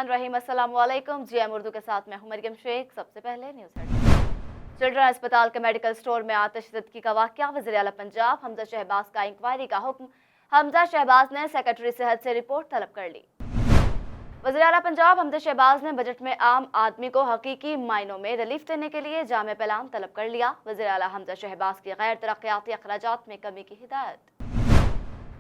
बिस्मिल्लाहिर्रहमानिर्रहीम। अस्सलाम वालेकुम। जीएम उर्दू के साथ मैं हूं मरियम शेख। सबसे पहले न्यूज़ हेडलाइंस। चिल्ड्रन अस्पताल के मेडिकल स्टोर में आतिशज़दगी का वाक़या, वज़ीर आला पंजाब हमजा शहबाज का इंक्वायरी का हुक्म। हमजा शहबाज ने सेक्रेटरी सेहत से रिपोर्ट तलब कर ली। वज़ीर आला पंजाब हमजा शहबाज ने बजट में आम आदमी को हकीकी मायनों में रिलीफ देने के लिए जामे प्लान तलब कर लिया। वज़ीर आला हमजा शहबाज की गैर तरक्याती अखराजात में कमी की हिदायत।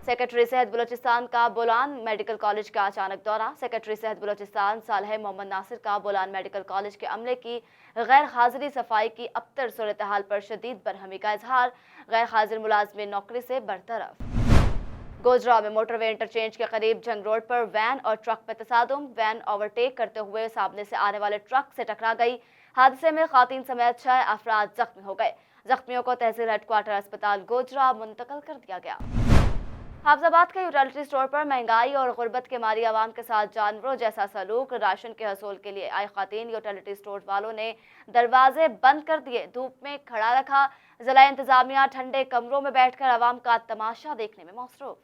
सेक्रेटरी सेहत बलूचिस्तान का बोलान मेडिकल कॉलेज का अचानक दौरा। सेक्रेटरी सेहत बलूचिस्तान सालह मोहम्मद नासिर का बोलान मेडिकल कॉलेज के अमले की गैर हाजिरी सफाई की अबतर सूरत हाल पर शदीद बरहमी का इजहार। गैर हाजिर मुलाजमिन नौकरी से बरतरफ। गोजरा में मोटरवे इंटरचेंज के करीब जंग रोड पर वैन और ट्रक में तसादुम। वैन ओवरटेक करते हुए सामने से आने वाले ट्रक से टकरा गई। हादसे में खातीन समेत 6 अफराद जख्मी हो गए। जख्मियों को तहसील हेडक्वार्टर अस्पताल गोजरा मुंतकिल कर दिया गया। हाफजाबाद के यूटिलिटी स्टोर पर महंगाई और गुर्बत के मारी आवाम के साथ जानवरों जैसा सलूक। राशन के हसूल के लिए आई खातीन यूटिलिटी स्टोर वालों ने दरवाजे बंद कर दिए, धूप में खड़ा रखा। जिला इंतजामिया ठंडे कमरों में बैठकर आवाम का तमाशा देखने में मसरूफ।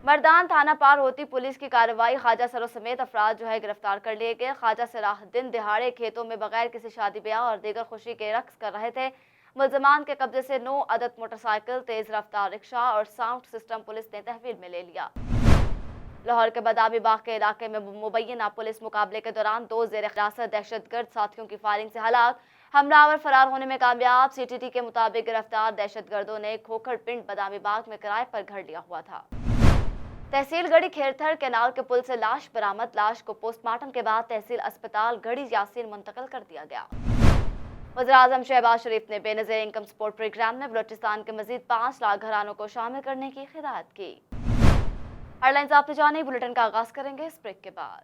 मर्दान थाना पार होती पुलिस की कार्रवाई, ख्वाजा सरो समेत अफराद गिरफ्तार कर लिए गए। ख्वाजा सराह दिन दिहाड़े खेतों में बगैर किसी शादी ब्याह और दीगर खुशी के रक्स कर रहे थे। मुलजमान के कब्जे से 9 अदद मोटरसाइकिल, तेज रफ्तार रिक्शा और साउंड सिस्टम पुलिस ने तहवील में ले लिया। लाहौर के बादामी बाग के इलाके में मुबैना पुलिस मुकाबले के दौरान 2 जेर हिरासत दहशतगर्द साथियों की फायरिंग से हलाक। हमलावर फरार होने में कामयाब। सीटीटी के मुताबिक गिरफ्तार दहशतगर्दों ने खोखर पिंड बादामी बाग में किराए पर घर लिया हुआ था। तहसील गढ़ी खेरथर केनाल के पुल से लाश बरामद। लाश को पोस्टमार्टम के बाद तहसील अस्पताल गढ़ी यासीन मुंतकिल कर दिया गया। वज़ीर आज़म शहबाज शरीफ ने बेनज़ीर इनकम सपोर्ट प्रोग्राम में बलूचिस्तान के मजीद 5 लाख घरानों को शामिल करने की हिदायत की। हेडलाइंस आपने जाने, बुलेटिन का आगाज करेंगे इस ब्रेक के बाद।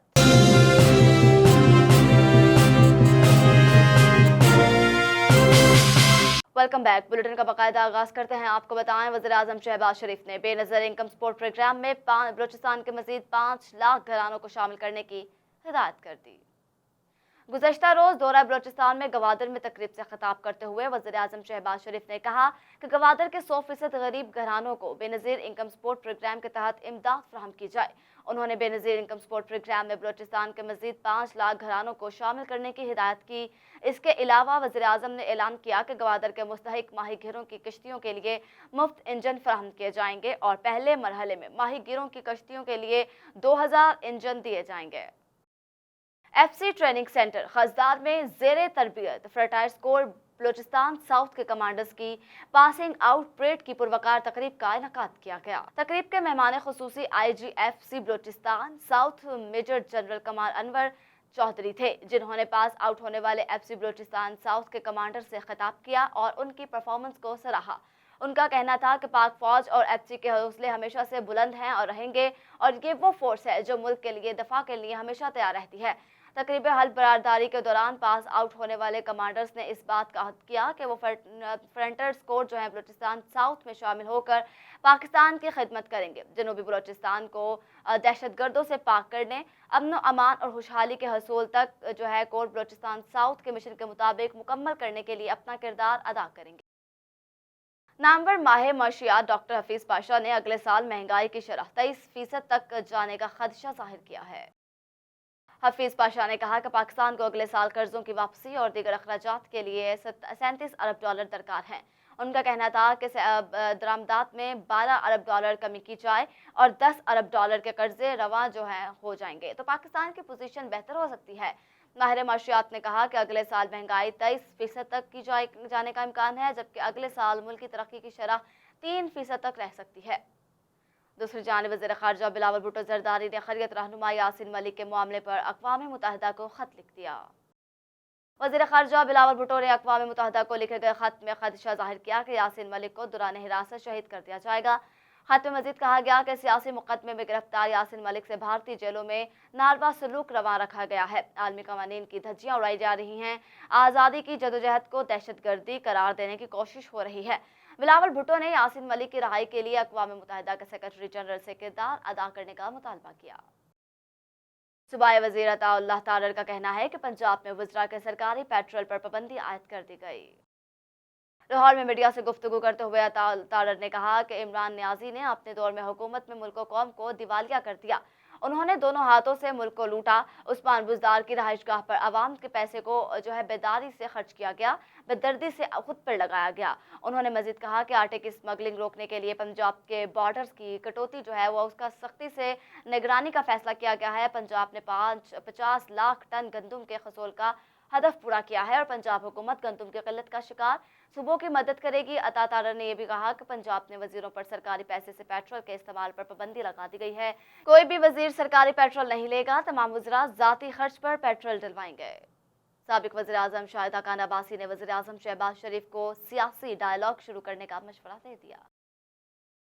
Welcome back. बुलेटिन का बाकायदा आगाज करते हैं। आपको बताएं, वज़ीर आज़म शहबाज शरीफ ने बेनज़ीर इनकम सपोर्ट प्रोग्राम में बलूचिस्तान के मजीद 5 लाख घरानों को शामिल करने की हिदायत कर दी। गुज़श्ता रोज़ दौरा बलूचिस्तान में गवादर में तकरीब से खिताब करते हुए वज़ीर आज़म शहबाज शरीफ ने कहा कि गवादर के 100% गरीब घरानों को बेनज़ीर इनकम सपोर्ट प्रोग्राम के तहत इमदाद फराहम की जाए। उन्होंने बेनज़ीर इनकम सपोर्ट प्रोग्राम में बलूचिस्तान के मजीद 5 लाख घरानों को शामिल करने की हिदायत की। इसके अलावा वज़ीर आज़म ने ऐलान किया कि गवादर के मुस्तहिक माहीगीरों की कश्तियों के लिए मुफ्त इंजन फराहम किए जाएंगे और पहले मरहले में माहीगीरों की कश्तियों के लिए 2000 इंजन दिए जाएंगे। FC ट्रेनिंग सेंटर खजदार में ज़ेरे तरबियत फ्रंटायर कोर बलूचिस्तान साउथ के कमांडर्स की पासिंग आउट परेड की पुरवकार तकरीब का इनेकाद किया गया। तकरीब के मेहमान खुसूसी IGFC Balochistan south major general Kamal Anwar Chaudhary थे, जिन्होंने पास आउट होने वाले FC बलूचिस्तान साउथ के कमांडर से खिताब किया और उनकी परफॉर्मेंस को सराहा। उनका कहना था कि पाक फौज और FC के हौसले हमेशा से बुलंद हैं और रहेंगे, और ये वो फोर्स है जो मुल्क के लिए दफा के लिए हमेशा तैयार रहती है। तकरीब हल बरारदारी के दौरान पास आउट होने वाले कमांडर्स ने इस बात का अहद किया कि वो फ्रंटर्स कोर बलूचिस्तान साउथ में शामिल होकर पाकिस्तान की खिदमत करेंगे। जनूबी बलूचिस्तान को दहशतगर्दों से पाक करने, अमन व अमान और खुशहाली के हसूल तक कोर बलूचिस्तान साउथ के मिशन के मुताबिक मुकम्मल करने के लिए अपना किरदार अदा करेंगे। नामवर माहिर माशियात डॉक्टर हफीज पाशा ने अगले साल महंगाई की शरह 23% तक जाने का खदशा जाहिर किया है। हफीज पाशा ने कहा कि पाकिस्तान को अगले साल कर्जों की वापसी और दीगर अखराजात के लिए 37 अरब डॉलर दरकार हैं। उनका कहना था कि दरामदात में 12 अरब डॉलर कमी की जाए और 10 अरब डॉलर के कर्जे रवा हो जाएंगे तो पाकिस्तान की पोजीशन बेहतर हो सकती है। माहिर माशियात ने कहा कि अगले साल महंगाई 23% तक की जाने का इम्कान है, जबकि अगले साल मुल्क की तरक्की की शरह 3% तक रह सकती है। दूसरी जानिब वज़ीर ख़ारजा बिलावल भुट्टो ज़रदारी ने खैरियत रहनुमा यासीन मलिक के मामले पर अक़वाम मुत्तहिदा को ख़त लिख दिया। वज़ीर ख़ारजा बिलावल भुट्टो ने अक़वाम मुत्तहिदा को लिखे गए ख़त में खदशा जाहिर किया कि यासीन मलिक को दौरान हिरासत शहीद कर दिया जाएगा। ख़त में मज़ीद कहा गया कि सियासी मुक़दमे में गिरफ्तार यासीन मलिक से भारतीय जेलों में नारवा सलूक रवा रखा गया है। आलमी क़वानीन की धज्जियाँ उड़ाई जा रही हैं। आज़ादी की जदोजहद को दहशतगर्दी करार देने की कोशिश हो रही है। बिलावल भुट्टो ने यासीन मलिक की रहाई के लिए अक़वाम मुत्तहिदा के सेक्रेटरी जनरल से किरदार अदा करने का मुतालबा किया। सूबाई वज़ीर अताउल्लाह तारर का कहना है कि पंजाब में वज़रा के सरकारी पेट्रोल पर पाबंदी आयद कर दी गई। लाहौर में मीडिया से गुफ्तगू करते हुए तारर ने कहा कि इमरान नियाजी ने अपने दौर में हुकूमत में मुल्क कौम को दिवालिया कर दिया انہوں نے دونوں ہاتھوں سے ملک کو لوٹا۔ عثمان بزدار کی رہائش گاہ پر عوام کے پیسے کو بیداری سے خرچ کیا گیا، بے-دردی سے خود پر لگایا گیا۔ انہوں نے مزید کہا کہ آٹے کی اسمگلنگ روکنے کے لیے پنجاب کے بارڈرز کی کٹوتی وہ اس کا سختی سے نگرانی کا فیصلہ کیا گیا ہے۔ پنجاب نے 50 لاکھ ٹن گندم کے حصول کا ہدف پورا کیا ہے اور پنجاب حکومت گندم کی قلت کا شکار صوبوں کی مدد کرے گی۔ عطا تارڑ نے یہ بھی کہا کہ پنجاب میں وزیروں پر سرکاری پیسے سے پیٹرول کے استعمال پر پابندی لگا دی گئی ہے۔ کوئی بھی وزیر سرکاری پیٹرول نہیں لے گا، تمام وزراء ذاتی خرچ پر پیٹرول ڈلوائیں گے۔ سابق وزیراعظم شاہدہ خان عباسی نے وزیراعظم شہباز شریف کو سیاسی ڈائیلاگ شروع کرنے کا مشورہ دے دیا۔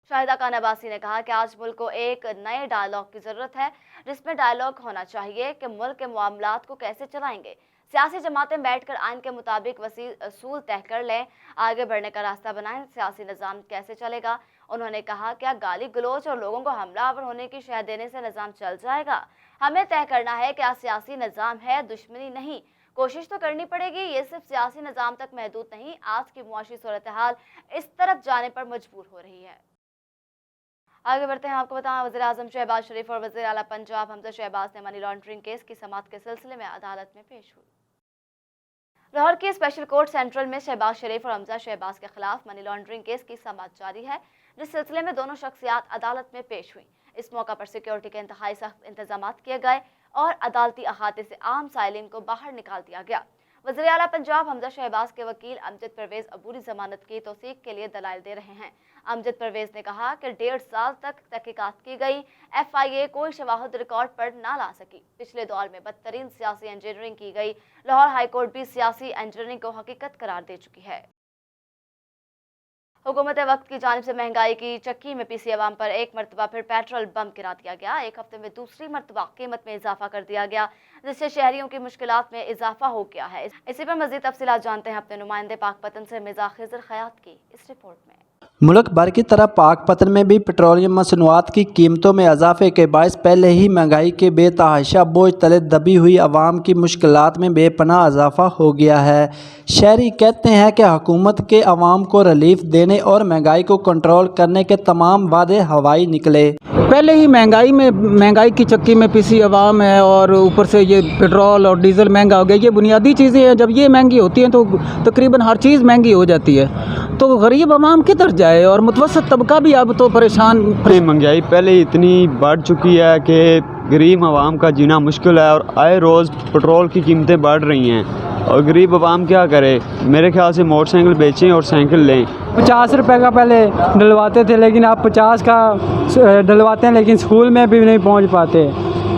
شاہدہ خان عباسی نے کہا کہ آج ملک کو ایک نئے ڈائیلاگ کی ضرورت ہے، جس میں ڈائیلاگ ہونا چاہیے کہ ملک کے معاملات کو کیسے چلائیں گے۔ سیاسی جماعتیں بیٹھ کر آئین کے مطابق وسیع اصول طے کر لیں، آگے بڑھنے کا راستہ بنائیں، سیاسی نظام کیسے چلے گا۔ انہوں نے کہا کیا گالی گلوچ اور لوگوں کو حملہ آور ہونے کی شہ دینے سے نظام چل جائے گا؟ ہمیں طے کرنا ہے کیا سیاسی نظام ہے، دشمنی نہیں۔ کوشش تو کرنی پڑے گی، یہ صرف سیاسی نظام تک محدود نہیں، آج کی معاشی صورتحال اس طرف جانے پر مجبور ہو رہی ہے۔ آگے بڑھتے ہیں، آپ کو بتائیں وزیراعظم شہباز شریف اور وزیر اعلیٰ پنجاب حمزہ شہباز نے منی لانڈرنگ کیس کی سماعت کے سلسلے میں عدالت میں پیش ہوئی۔ لاہور کی اسپیشل کورٹ سینٹرل میں شہباز شریف اور حمزہ شہباز کے خلاف منی لانڈرنگ کیس کی سماعت جاری ہے، جس سلسلے میں دونوں شخصیات عدالت میں پیش ہوئیں۔ اس موقع پر سیکیورٹی کے انتہائی سخت انتظامات کیے گئے اور عدالتی احاطے سے عام سائلین کو باہر نکال دیا گیا۔ وزیر اعلیٰ پنجاب حمزہ شہباز کے وکیل امجد پرویز عبوری ضمانت کی توثیق کے لیے دلائل دے رہے ہیں۔ امجد پرویز نے کہا کہ 1.5 سال تک تحقیقات کی گئی، FIA کوئی شواہد ریکارڈ پر نہ لا سکی۔ پچھلے دور میں بدترین سیاسی انجینئرنگ کی گئی، لاہور ہائی کورٹ بھی سیاسی انجینئرنگ کو حقیقت قرار دے چکی ہے۔ حکومت وقت کی جانب سے مہنگائی کی چکی میں پیسی عوام پر ایک مرتبہ پھر پیٹرول بم گرا دیا گیا۔ ایک ہفتے میں دوسری مرتبہ قیمت میں اضافہ کر دیا گیا، جس سے شہریوں کی مشکلات میں اضافہ ہو گیا ہے۔ اسی پر مزید تفصیلات جانتے ہیں اپنے نمائندے پاک پتن سے مرزا خضر خیات کی اس رپورٹ میں۔ ملک بھر کی طرح پاک پتن میں بھی پیٹرولیم مصنوعات کی قیمتوں میں اضافے کے باعث پہلے ہی مہنگائی کے بے تحاشا بوجھ تلے دبی ہوئی عوام کی مشکلات میں بے پناہ اضافہ ہو گیا ہے۔ شہری کہتے ہیں کہ حکومت کے عوام کو ریلیف دینے اور مہنگائی کو کنٹرول کرنے کے تمام وعدے ہوائی نکلے۔ پہلے ہی مہنگائی کی چکی میں پیسی عوام ہے اور اوپر سے یہ پیٹرول اور ڈیزل مہنگا ہو گیا۔ یہ بنیادی چیزیں ہیں، جب یہ مہنگی ہوتی ہیں تو تقریباً ہر چیز مہنگی ہو جاتی ہے، تو غریب عوام کدھر جائے اور متوسط طبقہ بھی اب تو پریشان۔ مہنگائی پہلے ہی اتنی بڑھ چکی ہے کہ غریب عوام کا جینا مشکل ہے اور آئے روز پیٹرول کی قیمتیں بڑھ رہی ہیں اور غریب عوام کیا کرے؟ میرے خیال سے موٹر سائیکل بیچیں اور سائیکل لیں۔ 50 روپے کا پہلے ڈلواتے تھے، لیکن اب 50 کا ڈلواتے ہیں، لیکن اسکول میں بھی نہیں پہنچ پاتے،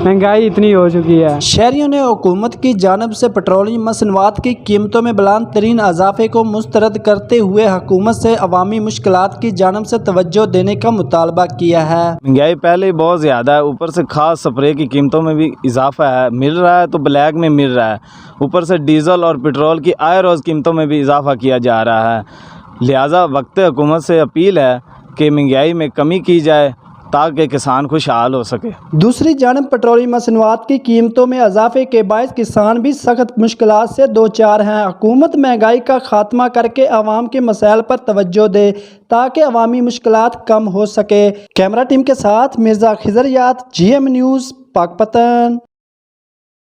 مہنگائی اتنی ہو چکی ہے۔ شہریوں نے حکومت کی جانب سے پیٹرولیم مصنوعات کی قیمتوں میں بلند ترین اضافے کو مسترد کرتے ہوئے حکومت سے عوامی مشکلات کی جانب سے توجہ دینے کا مطالبہ کیا ہے۔ مہنگائی پہلے ہی بہت زیادہ ہے، اوپر سے خاص سپرے کی قیمتوں میں بھی اضافہ ہے، مل رہا ہے تو بلیک میں مل رہا ہے، اوپر سے ڈیزل اور پیٹرول کی آئے روز قیمتوں میں بھی اضافہ کیا جا رہا ہے۔ لہٰذا وقت حکومت سے اپیل ہے کہ مہنگائی میں کمی کی جائے تاکہ کسان خوشحال ہو سکے۔ دوسری جانب پیٹرولیم مصنوعات کی قیمتوں میں اضافے کے باعث کسان بھی سخت مشکلات سے دوچار ہیں۔ حکومت مہنگائی کا خاتمہ کر کے عوام کے مسائل پر توجہ دے تاکہ عوامی مشکلات کم ہو سکے۔ کیمرہ ٹیم کے ساتھ مرزا خضریات، GM نیوز، پاک پتن۔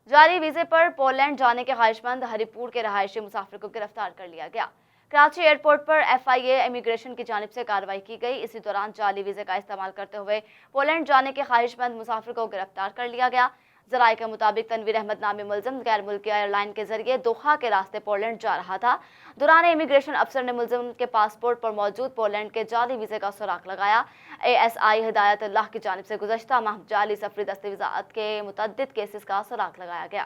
جعلی ویزے پر پولینڈ جانے کے خواہش مند ہری پور کے رہائشی مسافر کو گرفتار کر لیا گیا۔ کراچی ایئرپورٹ پر FIA امیگریشن کی جانب سے کارروائی کی گئی۔ اسی دوران جعلی ویزے کا استعمال کرتے ہوئے پولینڈ جانے کے خواہش مند مسافر کو گرفتار کر لیا گیا۔ ذرائع کے مطابق تنویر احمد نامی ملزم غیر ملکی ایئر لائن کے ذریعے دوحہ کے راستے پولینڈ جا رہا تھا۔ دوران امیگریشن افسر نے ملزم کے پاسپورٹ پر موجود پولینڈ کے جعلی ویزے کا سراغ لگایا۔ ASI ہدایت اللہ کی جانب سے گزشتہ ماہ جعلی سفری دستاویزات کے متعدد کیسز کا سراغ لگایا گیا۔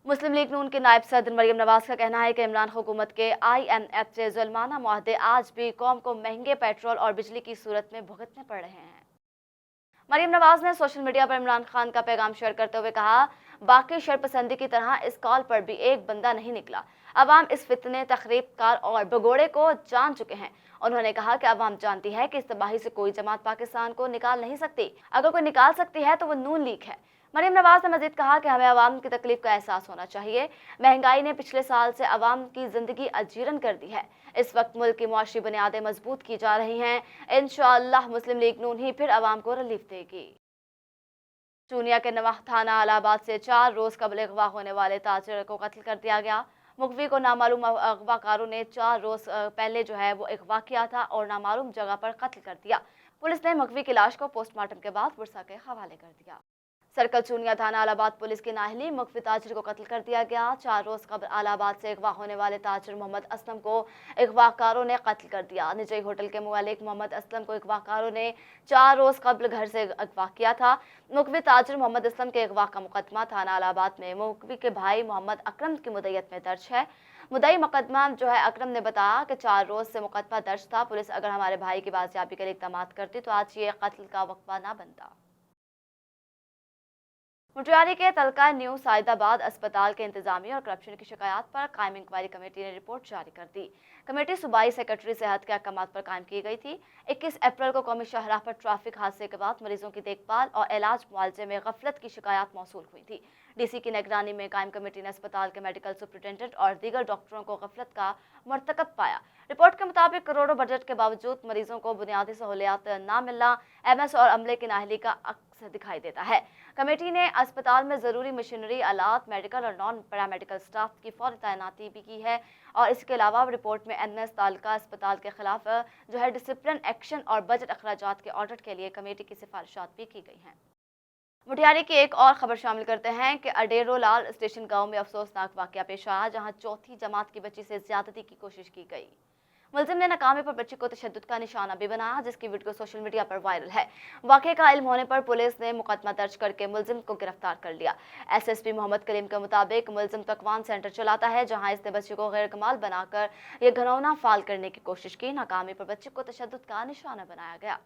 مسلم لیگ نون کے نائب صدر مریم نواز کا کہنا ہے کہ عمران حکومت کے IMF سے ظلمانہ معاہدے آج بھی قوم کو مہنگے پیٹرول اور بجلی کی صورت میں بھگتنے پڑ رہے ہیں۔ مریم نواز نے سوشل میڈیا پر عمران خان کا پیغام شیئر کرتے ہوئے کہا، باقی شرپسندی کی طرح اس کال پر بھی ایک بندہ نہیں نکلا۔ عوام اس فتنے، تخریب کار اور بگوڑے کو جان چکے ہیں۔ انہوں نے کہا کہ عوام جانتی ہے کہ اس تباہی سے کوئی جماعت پاکستان کو نکال نہیں سکتی، اگر کوئی نکال سکتی ہے تو وہ نون لیگ ہے۔ مریم نواز نے مزید کہا کہ ہمیں عوام کی تکلیف کا احساس ہونا چاہیے۔ مہنگائی نے پچھلے سال سے عوام کی زندگی اجیرن کر دی ہے۔ اس وقت ملک کی معاشی بنیادیں مضبوط کی جا رہی ہیں۔ انشاءاللہ مسلم لیگ نون ہی پھر عوام کو ریلیف دے گی۔ चूनिया के नवाह थाना इलाहाबाद से 4 रोज कबल अगवा होने वाले ताजिर को कत्ल कर दिया गया। मुखवी को नामालूम अगवाकारों ने 4 रोज पहले वो अगवा किया था और नामालूम जगह पर कत्ल कर दिया। पुलिस ने मुखवी की लाश को पोस्टमार्टम के बाद पुरसा के हवाले कर दिया। सर्कल चूनिया थाना इलाहाबाद पुलिस की नाहली मुखवी ताजिर को कत्ल कर दिया गया। 4 रोज कबल इलाहाबाद से अगवा होने वाले ताजिर मोहम्मद असलम को अगवाकारों ने कत्ल कर दिया। निजी होटल के मालिक मोहम्मद असलम को अगवाकारों ने 4 रोज कबल घर से अगवा किया था। मुखवी ताजिर मोहम्मद असलम के अगवा का मुकदमा थाना इलाहाबाद में मुखवी के भाई मोहम्मद अकरम की मुद्दत में दर्ज है। मुद्दई मुकदमा अकरम ने बताया कि 4 रोज से मुकदमा दर्ज था। पुलिस अगर हमारे भाई की बाजियाबी के लिए इक़दाम करती तो आज ये कत्ल का वक़्फ़ा ना बनता। मुटियारी के तलका न्यू साइदाबाद अस्पताल के इंतजामी और करप्शन की शिकायत पर कायम इंक्वायरी कमेटी ने रिपोर्ट जारी कर दी। कमेटी सूबाई सेक्रेटरी सेहत के अहकाम पर कायम की गई थी। 21 अप्रैल को कौमी शाहराह पर ट्रैफिक हादसे के बाद मरीजों की देखभाल और इलाज मुआवजे में गफलत की शिकायत मौसूल हुई थी। डीसी की निगरानी में कायम कमेटी ने अस्पताल के मेडिकल सुपरिटेंडेंट और दीगर डॉक्टरों को गफलत का मरतकब पाया। रिपोर्ट के मुताबिक करोड़ों बजट के बावजूद मरीजों को बुनियादी सहूलियात न मिलना एमएस और अमले की नाहली का अक्स दिखाई देता है। कमेटी ने अस्पताल में जरूरी मशीनरी, आलात, मेडिकल और नॉन पैरामेडिकल स्टाफ की फौरी तैनाती भी की है और इसके अलावा रिपोर्ट में एनएस तालका अस्पताल के खिलाफ डिसिप्लिन एक्शन और बजट अखराजात के ऑडिट के लिए कमेटी की सिफारिशात भी की गई हैं। मुटियारी की एक और खबर शामिल करते हैं कि अडेरो लाल स्टेशन गांव में अफसोसनाक वाकया पेश आया, जहां चौथी जमात की बच्ची से ज्यादती की कोशिश की गई। मुलजिम ने नाकामी पर बच्ची को तशद्दुद का निशाना भी बनाया, जिसकी वीडियो सोशल मीडिया पर वायरल है। वाकये का इल्म होने पर पुलिस ने मुकदमा दर्ज करके मुलजिम को गिरफ्तार कर लिया। एसएसपी मोहम्मद करीम के मुताबिक मुलजिम तकवान सेंटर चलाता है, जहां इसने बच्ची को गैर कमाल बनाकर यह घनौना फाल करने की कोशिश की। नाकामी पर बच्ची को तशद्दुद का निशाना बनाया गया।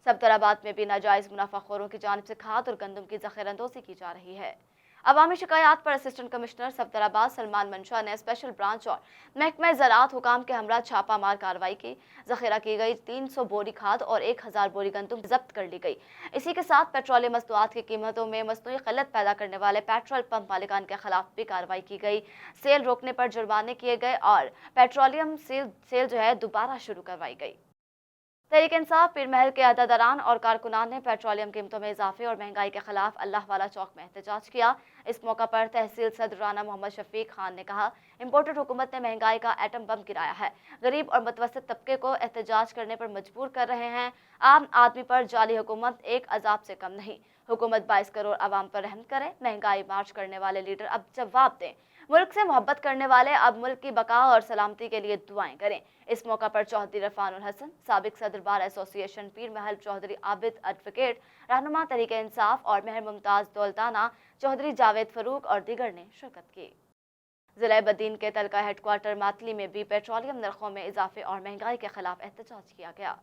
सफदराबाद में भी नाजायज मुनाफाखोरों की जानिब से खाद और गंदम की ज़ख़ीरांदोज़ी की जा रही है। अवामी शिकायत पर असिस्टेंट कमिश्नर सफदराबाद सलमान मंशा ने स्पेशल ब्रांच और महकमा ज़राअत हुकाम के हमरा छापा मार कार्रवाई की। ज़ख़ीरा की गई 300 बोरी खाद और 1000 बोरी गंदम जब्त कर ली गई। इसी के साथ पेट्रोलियम मसनूआत की कीमतों में मसनूई क़िल्लत पैदा करने वाले पेट्रोल पंप मालिकान के खिलाफ भी कार्रवाई की गई। सेल रोकने पर जुर्माने किए गए और पेट्रोलियम सेल दोबारा शुरू करवाई गई। तहरीक इंसाफ पीर महल के अहदेदारान और कारकुनान ने पेट्रोलियम कीमतों में इजाफे और महंगाई के खिलाफ अल्लाह वाला चौक में एहतजाज किया। इस मौका पर तहसील सदर राना मोहम्मद शफीक खान ने कहा, इम्पोर्टेड हुकूमत ने महंगाई का एटम बम गिराया है, गरीब और मुतवस्सित तबके को एहतजाज करने पर मजबूर कर रहे हैं। आम आदमी पर जाली हुकूमत एक अजाब से कम नहीं। हुकूमत 22 करोड़ आवाम पर रहम करे। महंगाई मार्च करने वाले लीडर अब जवाब दें। मुल्क से मोहब्बत करने वाले अब मुल्क की बका और सलामती के लिए दुआएं करें। इस मौका पर चौधरी रफानुल हसन, साबिक सदर बार एसोसिएशन पीर महल चौधरी आबिद एडवोकेट, रहनुमा तहरीक इंसाफ और मेहर मुमताज दौलताना, चौधरी जावेद फरूक और दीगर ने शिरकत की। जिला बदीन के तलका हेडक्वार्टर मातली में भी पेट्रोलियम नरखों में इजाफे और महंगाई के खिलाफ एहतजाज किया गया।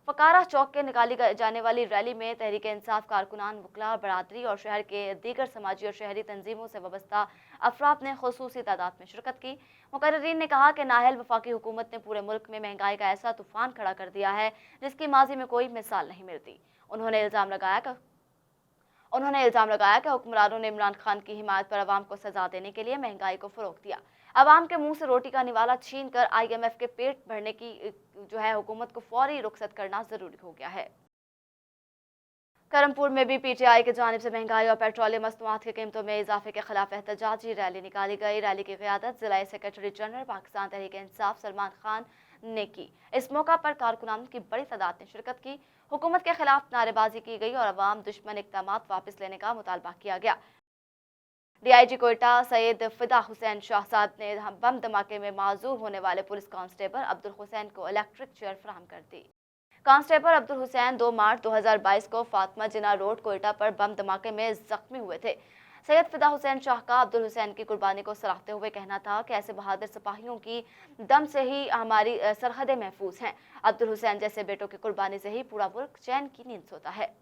फकारा चौक के निकाली जाने वाली रैली में तहरीक इंसाफ कारकुनान, वकला, बरादरी और शहर के दीगर समाजी और शहरी तंजीमों से वाबस्ता अफराद ने खुसूसी तादाद में शिरकत की। मुकर्रीन ने कहा कि नाहल वफाकी हुकूमत ने पूरे मुल्क में महंगाई का ऐसा तूफान खड़ा कर दिया है जिसकी माजी में कोई मिसाल नहीं मिलती। उन्होंने इल्ज़ाम लगाया कि हुक्मरानों ने इमरान खान की हिमायत पर अवाम को सजा देने के लिए महंगाई को फ़रोग़ दिया। अवाम के मुंह से रोटी का निवाला छीन कर IMF के पेट भरने की हुकूमत को फौरी रुखसत करना ज़रूरी हो गया है। करमपुर में भी PTI की जानिब से महंगाई और पेट्रोलियम मसनूआत की कीमतों में इजाफे के खिलाफ एहतजाजी रैली निकाली गई। रैली की क़ियादत ज़िला सेक्रेटरी जनरल पाकिस्तान तहरीक इंसाफ सलमान खान ने की। इस मौका पर कारकुनान की बड़ी तादाद ने शिरकत की। हुकूमत के खिलाफ नारेबाजी की गई और अवाम दुश्मन इक़दामात वापस लेने का मुतालबा किया गया। DIG कोयटा सैयद फिदा हुसैन शाह साहब ने बम धमाके में माजूर होने वाले पुलिस कांस्टेबल अब्दुल हुसैन को इलेक्ट्रिक चेयर फराहम कर दी। कांस्टेबल अब्दुल हुसैन 2 मार्च 2022 को फातिमा जिना रोड कोयटा पर बम धमाके में जख्मी हुए थे। सैयद फिदा हुसैन शाह का अब्दुल हुसैन की कुर्बानी को सराहते हुए कहना था कि ऐसे बहादुर सिपाहियों की दम से ही हमारी सरहदें महफूज हैं। अब्दुल हुसैन जैसे बेटों की कुर्बानी से ही पूरा मुल्क चैन की नींद सोता है।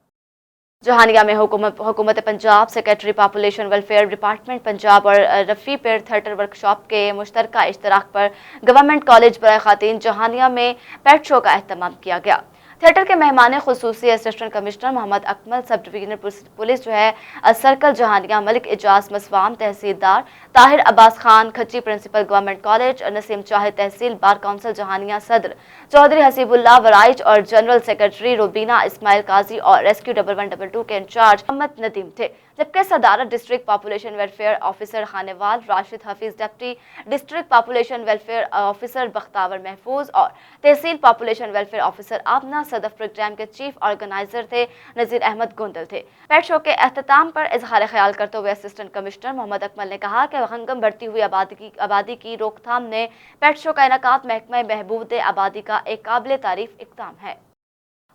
जहानिया में हुकूमत Punjab, secretary population welfare department Punjab और रफ़ी पेड़ थिएटर वर्कशॉप के मुश्तरका इश्तराक पर गवर्नमेंट कॉलेज बराए ख़ातीन जहानिया में पेट शो का एहतमाम किया गया। थिएटर के मेहमान खुसूसी assistant commissioner Mohammad Akmal, sub divisional police जो है सर्कल जहानिया, मलिक एजाज मसवाम, तहसीलदार ताहिर अब्बास खान खच्ची, प्रिंसिपल गवर्नमेंट कॉलेज नसीम चाहे तहसील, बार काउंसिल जहानिया सदर चौधरी हसीबुल्लाह वराइच और जनरल सेक्रेटरी रुबीना इस्माइल काजी और रेस्क्यू 1112 के इंचार्ज मोहम्मद नदीम थे। जबकि सदारत district population welfare officer Khanewal Rashid Hafeez, deputy district population welfare officer Bakhtawar महफूज और तहसील पॉपुलेशन वेलफेयर ऑफिसर आमना सदफ प्रोग्राम के चीफ ऑर्गेनाइजर थे नजीर अहमद गोंदल थे। पेट शो के अख्ताम पर इजहार ख्याल करते हुए असिस्टेंट कमिश्नर मोहम्मद अकमल ने कहा कि हंगम बढ़ती हुई आबादी की रोकथाम ने पेट शो का इनेकाद महकमा बहबूद आबादी का एक काबिल तारीफ इक़दाम है।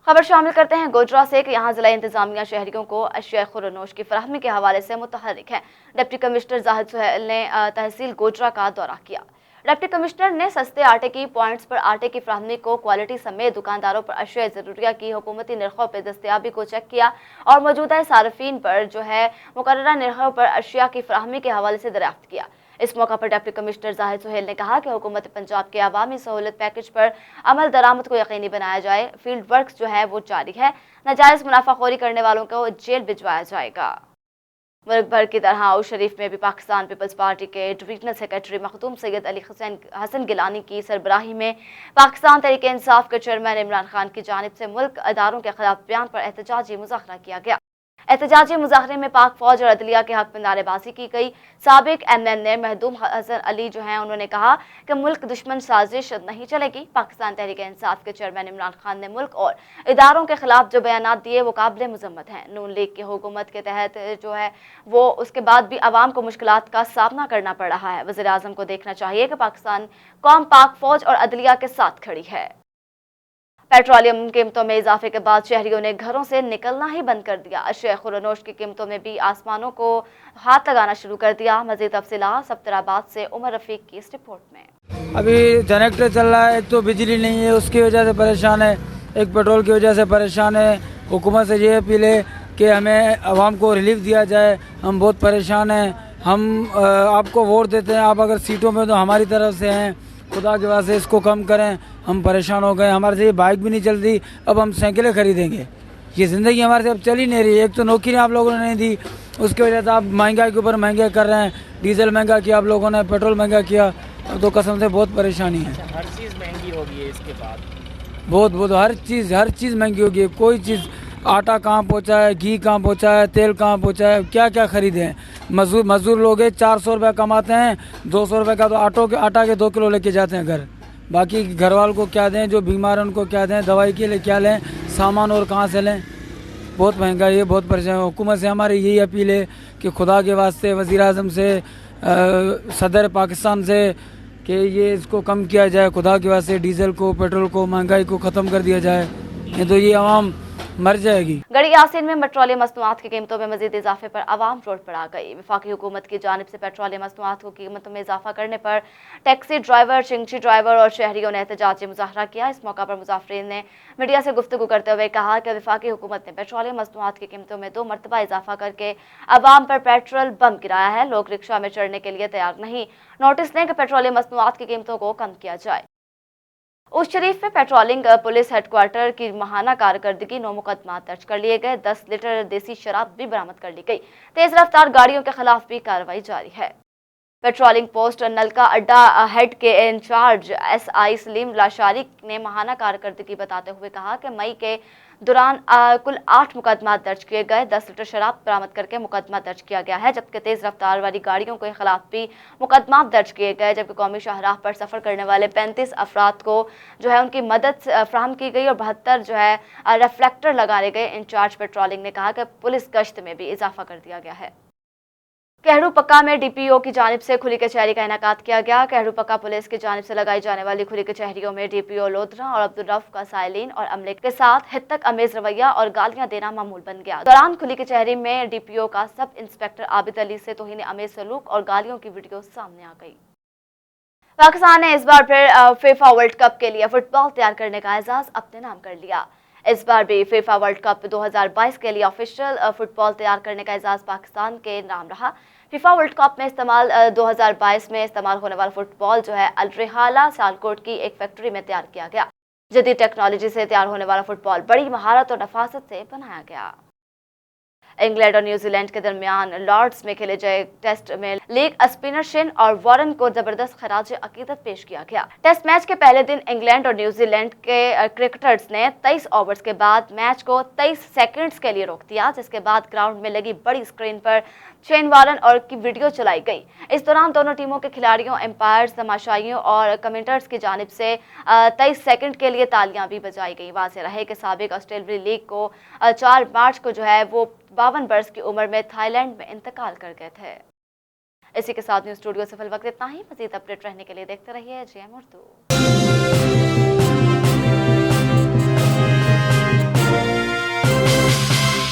खबर शामिल करते हैं गोजरा से कि यहाँ जिला इंतजामिया शहरियों को अशिया खुरनोश की फराहमी के हवाले से मुतहर्रिक है। डिप्टी कमिश्नर जाहिद सुहेल ने तहसील गोजरा का दौरा किया। डिप्टी कमिश्नर ने सस्ते आटे की पॉइंट्स पर आटे की फराहमी को क्वालिटी समेत दुकानदारों पर अशिया ज़रूरिया की हुकूमती निर्खों पर दस्तयाबी को चेक किया और मौजूदा सार्फिन पर जो है मुकर्ररा निर्खों पर अशिया की फराहमी के हवाले से दरियाफ्त किया। इस मौका पर डिप्टी कमिश्नर जाहिद सुहेल ने कहा कि हुकूमत पंजाब के अवामी सहूलत पैकेज पर अमल दरामद को यकीनी बनाया जाए। फील्ड वर्क जो है वो जारी है। नाजायज़ मुनाफाखोरी करने वालों को जेल भिजवाया जाएगा। मुल्क भर की तरह हाउस शरीफ में भी पाकिस्तान पीपल्स पार्टी के डिवीजनल सेक्रेटरी मखदूम सैयद अली हसन गिलानी की सरबराही में पाकिस्तान तहरीक इंसाफ के चेयरमैन इमरान खान की जानिब से मुल्क अदारों के खिलाफ बयान पर एहतजाजी मुज़ाहरा किया गया। एहतजाजी मुज़ाहरे में पाक फौज और अदलिया के हक में नारेबाजी की गई। साबिक MNA महदूम हसन अली जो हैं उन्होंने कहा कि मुल्क दुश्मन साजिश नहीं चलेगी। पाकिस्तान तहरीक इंसाफ के चेयरमैन इमरान खान ने मुल्क और इदारों के खिलाफ जो बयानात दिए वो काबिल मजम्मत हैं। नून लीग की हुकूमत के तहत जो है वो उसके बाद भी अवाम को मुश्किलात का सामना करना पड़ रहा है। वज़ीर आज़म को देखना चाहिए कि पाकिस्तान कौम पाक फौज और अदलिया के साथ खड़ी है। पेट्रोलियम कीमतों में इजाफे के बाद शहरियों ने घरों से निकलना ही बंद कर दिया। अशिया खुरनोश की कीमतों में भी आसमानों को हाथ लगाना शुरू कर दिया। मजीद तफसीलात सफ्तराबाद से उमर रफीक की इस रिपोर्ट में। अभी जनरेटर चल रहा है, एक तो बिजली नहीं है उसकी वजह से परेशान है, एक पेट्रोल की वजह से परेशान है। हुकूमत से ये अपील है कि हमें आवाम को रिलीफ दिया जाए। हम बहुत परेशान हैं। हम आपको वोट देते हैं, आप अगर सीटों में तो हमारी तरफ से हैं, खुदा के वास्ते इसको कम करें। हम परेशान हो गए, हमारे से ये बाइक भी नहीं चलती, अब हम साइकिलें खरीदेंगे। ये ज़िंदगी हमारे से अब चल ही नहीं रही। एक तो नौकरी आप लोगों ने नहीं दी, उसकी वजह से आप महंगाई के ऊपर महंगे कर रहे हैं। डीजल महंगा किया आप लोगों ने, पेट्रोल महंगा किया, अब तो कसम से बहुत परेशानी है। हर चीज़ महंगी हो गई है इसके बाद, बहुत हर चीज़ महंगी हो गई है। कोई चीज़, आटा कहाँ पहुँचा है, घी कहाँ पहुँचा है, तेल कहाँ पहुँचा है, क्या क्या खरीदे हैं। मजदूर लोग 400 रुपये कमाते हैं, 200 रुपये का तो आटा के 2 किलो लेके जाते हैं घर। बाकी घर वालों को क्या दें, जो बीमार हैं उनको क्या दें, दवाई के लिए क्या लें, सामान और कहाँ से लें। बहुत महंगाई है, बहुत परेशान है। हुकूमत से हमारी यही अपील है कि खुदा के वास्ते वज़ीर आज़म से, सदर पाकिस्तान से कि ये इसको कम किया जाए। खुदा के वास्ते डीजल को, पेट्रोल को, महंगाई को ख़त्म कर दिया जाए, नहीं तो ये आवाम मर जाएगी। गड़ी यासीन में पेट्रोलियम मसनूआत की कीमतों में मजीद इजाफे पर आवाम रोड पर आ गई। वफाकी हुकूमत की जानिब से पेट्रोलियम मसनूआत को कीमतों में इजाफा करने पर टैक्सी ड्राइवर, चिंगची ड्राइवर और शहरियों ने एहतजाजी मुजाहरा किया। इस मौका पर मुजाफरीन ने मीडिया से गुफ्तगू करते हुए कहा कि वफाकी हुकूमत ने पेट्रोलियम मसनूआत की कीमतों में 2 मरतबा इजाफा करके आवाम पर पेट्रोल बम गिराया है। लोग रिक्शा में चढ़ने के लिए तैयार नहीं। नोटिस दें कि पेट्रोलियम मसनूआत की कीमतों को कम किया जाए। उस शरीफ में पेट्रोलिंग पुलिस हेडक्वार्टर की माहाना कारकर्दगी 9 मुकदमा दर्ज कर लिए गए। 10 लीटर देसी शराब भी बरामद कर ली गई। तेज रफ्तार गाड़ियों के खिलाफ भी कार्रवाई जारी है। पेट्रोलिंग पोस्ट नलका अड्डा हेड के इंचार्ज SI सलीम लाशारी ने माहाना कारकर्दगी बताते हुए कहा कि मई के दौरान कुल 8 मुकदमा दर्ज किए गए। 10 लीटर शराब बरामद करके मुकदमा दर्ज किया गया है, जबकि तेज रफ्तार वाली गाड़ियों के खिलाफ भी मुकदमा दर्ज किए गए। जबकि कौमी शाहराह पर सफर करने वाले 35 अफराद को जो है उनकी मदद फ्राहम की गई और 72 जो है रिफ्लेक्टर लगाए गए। इंचार्ज पेट्रोलिंग ने कहा कि पुलिस गश्त में भी इजाफा कर दिया गया है। कहड़ू पक्का में DPO की जानिब से खुली कचहरी का इनेकाद किया गया। कहड़ू पक्का पुलिस की जानिब से लगाई जाने वाली खुली कचहरियों में DPO लोधरा और अब्दुल रऊफ का साइलिन और अमले के साथ हित्तक अमेज रवैया और गालियां देना मामूल बन गया। दौरान खुली कचहरी में DPO का सब इंस्पेक्टर आबिद अली से तौहीन अमेज सलूक और गालियों की वीडियो सामने आ गई। पाकिस्तान ने इस बार फिर फीफा वर्ल्ड कप के लिए फुटबॉल तैयार करने का एजाज अपने नाम कर लिया। इस बार भी फीफा वर्ल्ड कप 2022 के लिए ऑफिशियल फुटबॉल तैयार करने का एजाज पाकिस्तान के नाम रहा। फीफा वर्ल्ड कप में 2022 में इस्तेमाल होने वाला फुटबॉल जो है अल रिहाला सियालकोट की एक फैक्ट्री में तैयार किया गया। जदीद टेक्नोलॉजी से तैयार होने वाला फुटबॉल बड़ी महारत और नफासत से बनाया गया। इंग्लैंड और न्यूजीलैंड के दरमियान लॉर्ड्स में खेले गए टेस्ट में लीग स्पिनर शेन और वॉरेन को जबरदस्त खराज अकीदत पेश किया गया। टेस्ट मैच के पहले दिन इंग्लैंड और न्यूजीलैंड के क्रिकेटर्स ने 23 ओवर्स के बाद मैच को 23 सेकंड्स के लिए रोक दिया, जिसके बाद ग्राउंड में लगी बड़ी स्क्रीन पर शेन वॉरेन और की वीडियो चलाई गई। इस दौरान दोनों टीमों के खिलाड़ियों, एम्पायर्स, तमाशाइयों और कमेंटर्स की जानिब से 23 सेकंड के लिए तालियां भी बजाई गई। वाज़ेह रहे कि साबिक ऑस्ट्रेलियाई लीग को 4 मार्च को जो है वो 52 वर्ष की उम्र में थाईलैंड में इंतकाल कर गए थे। इसी के साथ न्यूज़ स्टूडियो से फिल वक्त इतना ही। मज़ीद अपडेट रहने के लिए देखते रहिए GM उर्दू।